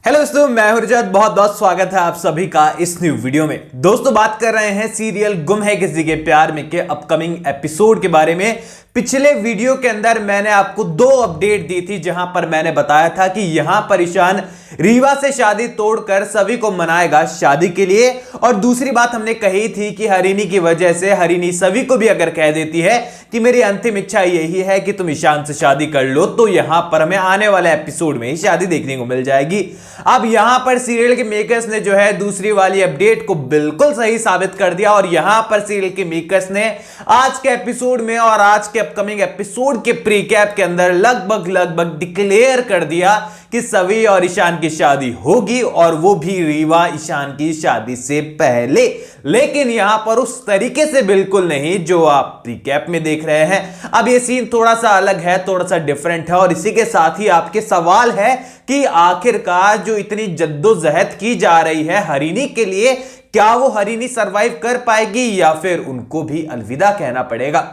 Hello दोस्तों, मैं हूं रजत। बहुत बहुत स्वागत है आप सभी का इस न्यू वीडियो में। दोस्तों, बात कर रहे हैं सीरियल गुम है किसी के प्यार में के अपकमिंग एपिसोड के बारे में। पिछले वीडियो के अंदर मैंने आपको दो अपडेट दी थी, जहां पर मैंने बताया था कि यहां पर ईशान रीवा से शादी तोड़कर सभी को मनाएगा शादी के लिए। और दूसरी बात हमने कही थी कि हरिणी की वजह से हरिणी सभी को भी अगर कह देती है कि मेरी अंतिम इच्छा यही है कि तुम ईशान से शादी कर लो, तो यहां पर हमें आने वाले एपिसोड में ही शादी देखने को मिल जाएगी। अब यहां पर सीरियल के मेकर्स ने जो है दूसरी वाली अपडेट को बिल्कुल सही साबित कर दिया, और यहां पर सीरियल के मेकर्स ने आज के एपिसोड में और आज के अपकमिंग एपिसोड के प्रीकैप के अंदर लगभग डिक्लेयर कर दिया कि सवी और ईशान की शादी होगी, और वो भी रीवा ईशान की शादी से पहले। लेकिन यहां पर उस तरीके से बिल्कुल नहीं जो आप प्रीकैप में देख रहे हैं। अब ये सीन थोड़ा सा अलग है, थोड़ा सा डिफरेंट है, और इसी के साथ ही आपके सवाल है कि आखिरकार जो इतनी जद्दोजहद की जा रही है हरिणी के लिए, क्या वो हरिणी सरवाइव कर पाएगी या फिर उनको भी अलविदा कहना पड़ेगा।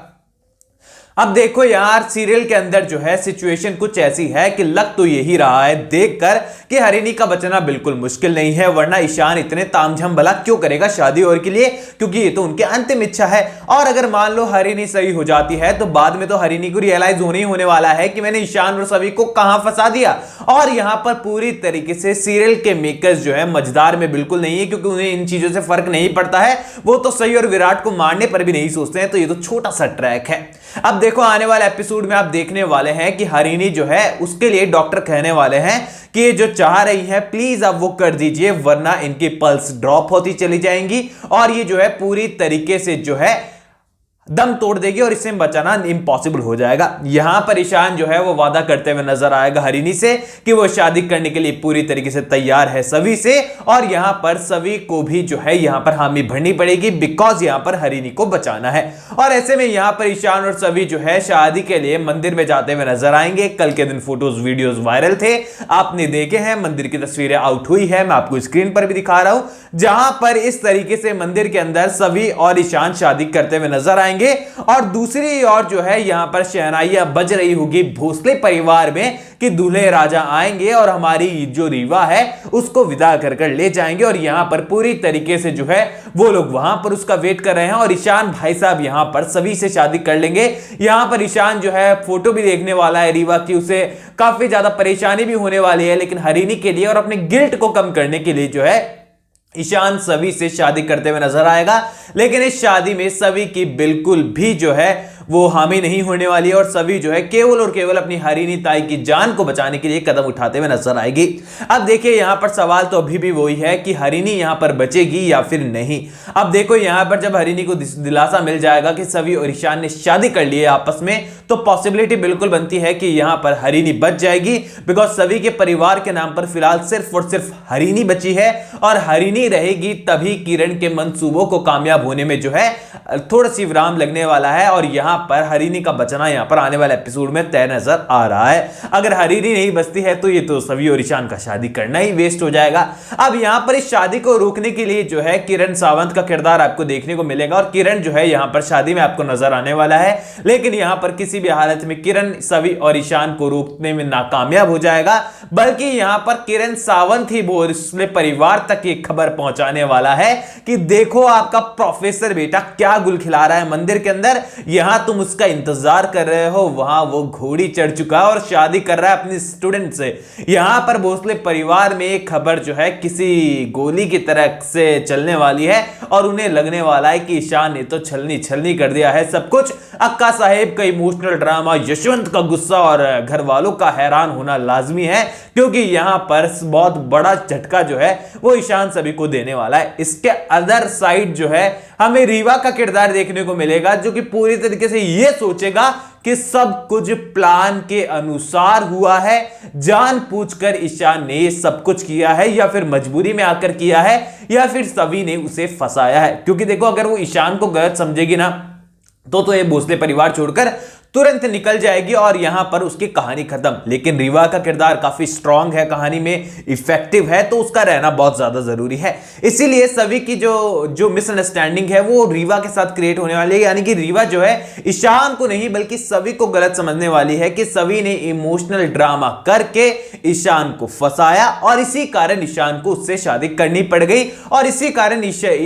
अब देखो यार, सीरियल के अंदर जो है सिचुएशन कुछ ऐसी है कि लग तो यही रहा है देखकर कि हरिणी का बचना बिल्कुल मुश्किल नहीं है, वरना ईशान इतने तामझाम भला क्यों करेगा शादी और के लिए, क्योंकि ये तो उनकी अंतिम इच्छा है। और अगर मान लो हरिणी सही हो जाती है तो बाद में तो हरिणी को रियलाइज होने वाला है कि मैंने ईशान और सभी को कहां फंसा दिया। और यहां पर पूरी तरीके से सीरियल के मेकर्स जो है मजेदार में बिल्कुल नहीं है, क्योंकि उन्हें इन चीजों से फर्क नहीं पड़ता है। वो तो सही और विराट को मारने पर भी नहीं सोचते हैं, तो ये तो छोटा सा ट्रैक है। अब देखो, आने वाले एपिसोड में आप देखने वाले हैं कि हरिणी जो है उसके लिए डॉक्टर कहने वाले हैं कि ये जो चाह रही है प्लीज अब वो कर दीजिए, वरना इनकी पल्स ड्रॉप होती चली जाएंगी और ये जो है पूरी तरीके से जो है दम तोड़ देगी और इससे बचाना इम्पॉसिबल हो जाएगा। यहां पर ईशान जो है वो वादा करते हुए नजर आएगा हरिणी से कि वो शादी करने के लिए पूरी तरीके से तैयार है सभी से, और यहां पर सभी को भी जो है यहां पर हामी भरनी पड़ेगी, बिकॉज यहां पर हरिणी को बचाना है। और ऐसे में यहां पर ईशान और सभी जो है शादी के लिए मंदिर में जाते हुए नजर आएंगे। कल के दिन फोटोज वीडियोज वायरल थे, आपने देखे हैं, मंदिर की तस्वीरें आउट हुई है, मैं आपको स्क्रीन पर भी दिखा रहा हूं, जहां पर इस तरीके से मंदिर के अंदर सभी और ईशान शादी करते हुए नजर आएंगे। और दूसरी ओर जो है यहां पर शहनाइयां बज रही होगी भोसले परिवार में कि दूल्हे राजा आएंगे और हमारी जो रीवा है उसको विदा कर ले जाएंगे। और यहां पर पूरी तरीके से जो है वो लोग वहां पर उसका वेट कर रहे हैं, और ईशान भाई साहब यहां पर सभी से शादी कर लेंगे। यहां पर ईशान जो है फोटो भी देखने वाला है रीवा की, उसे काफी ज्यादा परेशानी भी होने वाली है, लेकिन हरिणी के लिए और अपने गिल्ट को कम करने के लिए जो है ईशान सभी से शादी करते हुए नजर आएगा। लेकिन इस शादी में सभी की बिल्कुल भी जो है वो हामी नहीं होने वाली है, और सभी जो है केवल और केवल अपनी हरिणी ताई की जान को बचाने के लिए कदम उठाते हुए नजर आएगी। अब देखिए, यहां पर सवाल तो अभी भी वही है कि हरिणी यहां पर बचेगी या फिर नहीं। अब देखो, यहां पर जब हरिणी को दिलासा मिल जाएगा कि सभी और ईशान ने शादी कर ली है आपस में, तो पॉसिबिलिटी बिल्कुल बनती है कि यहां पर हरिणी बच जाएगी, बिकॉज सभी के परिवार के नाम पर फिलहाल सिर्फ और सिर्फ हरिणी बची है, और हरिणी रहेगी तभी किरण के मंसूबों को कामयाब होने में जो है थोड़ा सी विराम लगने वाला है। और यहां पर हरिणी का बचना यहां पर आने वाले एपिसोड में तय नजर आ रहा है। अगर हरिणी नहीं बचती है तो ये तो सभी और ईशान का शादी करना ही वेस्ट हो जाएगा। अब यहां पर इस शादी को रोकने के लिए जो है किरण सावंत का किरदार आपको देखने को मिलेगा, और किरण जो है यहां पर शादी में आपको नजर आने वाला है। लेकिन यहां पर किसी भी हालत में किरण सभी और ईशान को रोकने में नाकामयाब हो जाएगा, बल्कि यहां पर किरण सावंत ही भोसले परिवार तक ये खबर पहुंचाने वाला है कि देखो आपका प्रोफेसर बेटा क्या गुल खिला रहा है मंदिर के अंदर, यहां तुम उसका इंतजार कर रहे हो, वहां वो घोड़ी चढ़ चुका है और शादी कर रहा है अपनी स्टूडेंट से। यहां पर भोसले परिवार में एक खबर जो है किसी गोली की तरह से चलने वाली है, और उन्हें लगने वाला है कि ईशान ने तो छलनी छलनी कर दिया है सब कुछ। अक्का साहेब का इमोशनल ड्रामा, यशवंत का गुस्सा और घर वालों का हैरान होना लाजमी है, क्योंकि यहां पर बहुत बड़ा झटका जो है वो ईशान सभी को देने वाला है। इसके अदर साइड जो है हमें रीवा का किरदार देखने को मिलेगा, जो कि पूरी तरीके से ये सोचेगा कि सब कुछ प्लान के अनुसार हुआ है, जानबूझकर ईशान ने ये सब कुछ किया है, या फिर मजबूरी में आकर किया है, या फिर सभी ने उसे फंसाया है। क्योंकि देखो, अगर वो ईशान को गलत समझेगी ना तो ये भोसले परिवार छोड़कर तुरंत निकल जाएगी और यहां पर उसकी कहानी खत्म। लेकिन रीवा का किरदार काफी स्ट्रांग है, कहानी में इफेक्टिव है, तो उसका रहना बहुत ज्यादा जरूरी है। इसीलिए सभी की जो मिसअंडरस्टैंडिंग है वो रीवा के साथ क्रिएट होने वाली है, यानी कि रीवा जो है ईशान को नहीं बल्कि सभी को गलत समझने वाली है कि सभी ने इमोशनल ड्रामा करके ईशान को फंसाया और इसी कारण ईशान को उससे शादी करनी पड़ गई और इसी कारण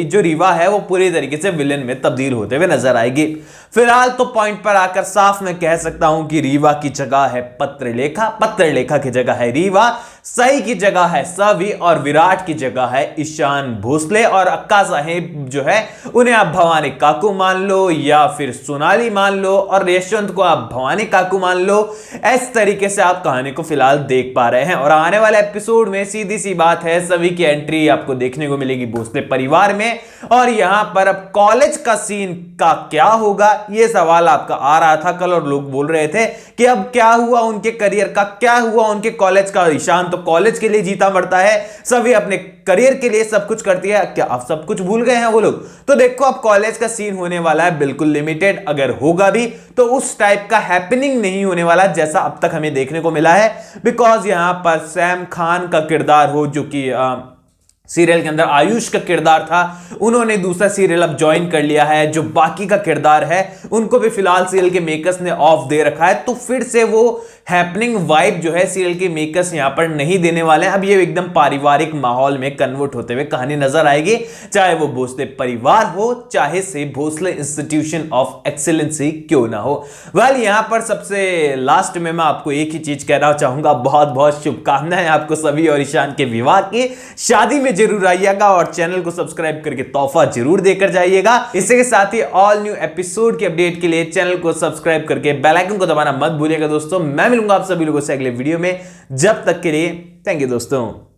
जो रीवा है वो पूरी तरीके से विलेन में तब्दील होते हुए नजर आएगी। फिलहाल तो पॉइंट पर आकर साफ मैं कह सकता हूं कि रीवा की जगह है पत्रलेखा, पत्रलेखा की जगह है रीवा, सही की जगह है सवी और विराट की जगह है ईशान भोसले और अक्का साहेब जो है उन्हें आप भवानी काकू मान लो या फिर सोनाली मान लो और यशवंत को आप भवानी काकू मान लो। इस तरीके से आप कहानी को फिलहाल देख पा रहे हैं और आने वाले एपिसोड में सीधी सी बात है सभी की एंट्री आपको देखने को मिलेगी भोसले परिवार में। और यहां पर अब कॉलेज का सीन का क्या होगा यह सवाल आपका आ रहा था कल और लोग बोल रहे थे कि अब क्या हुआ उनके करियर का, क्या हुआ उनके कॉलेज का। ईशान तो कॉलेज के लिए जीता मरता है, सभी अपने करियर के लिए सब कुछ करती है, क्या अब सब कुछ भूल गए हैं वो लोग। तो देखो अब कॉलेज का सीन होने वाला है बिल्कुल लिमिटेड, अगर होगा भी तो उस टाइप का हैपनिंग नहीं होने वाला जैसा अब तक हमें देखने को मिला है। बिकॉज यहां पर सैम खान का किरदार हो जो कि सीरियल के अंदर आयुष का किरदार था, उन्होंने दूसरा सीरियल अब ज्वाइन कर लिया है। जो बाकी का किरदार है उनको भी फिलहाल सीरियल के मेकर्स ने ऑफ दे रखा है, तो फिर से वो हैपनिंग वाइब जो है सीरियल के मेकर्स यहां पर नहीं देने वाले हैं। अब ये एकदम पारिवारिक माहौल में कन्वर्ट होते हुए कहानी नजर आएगी, चाहे वो भोसले परिवार हो चाहे से भोसले इंस्टीट्यूशन ऑफ एक्सीलेंसी क्यों ना हो। वेल यहां पर सबसे लास्ट में मैं आपको एक ही चीज कहना चाहूंगा, बहुत बहुत शुभकामनाएं आपको सभी और ईशान के विवाह की, शादी में जरूर आइएगा और चैनल को सब्सक्राइब करके तोहफा जरूर देकर जाइएगा। इसी के साथ ही ऑल न्यू एपिसोड के अपडेट के लिए चैनल को सब्सक्राइब करके बेल आइकन को दबाना मत भूलिएगा दोस्तों। मैं मिलूंगा आप सभी लोगों से अगले वीडियो में, जब तक के लिए थैंक यू दोस्तों।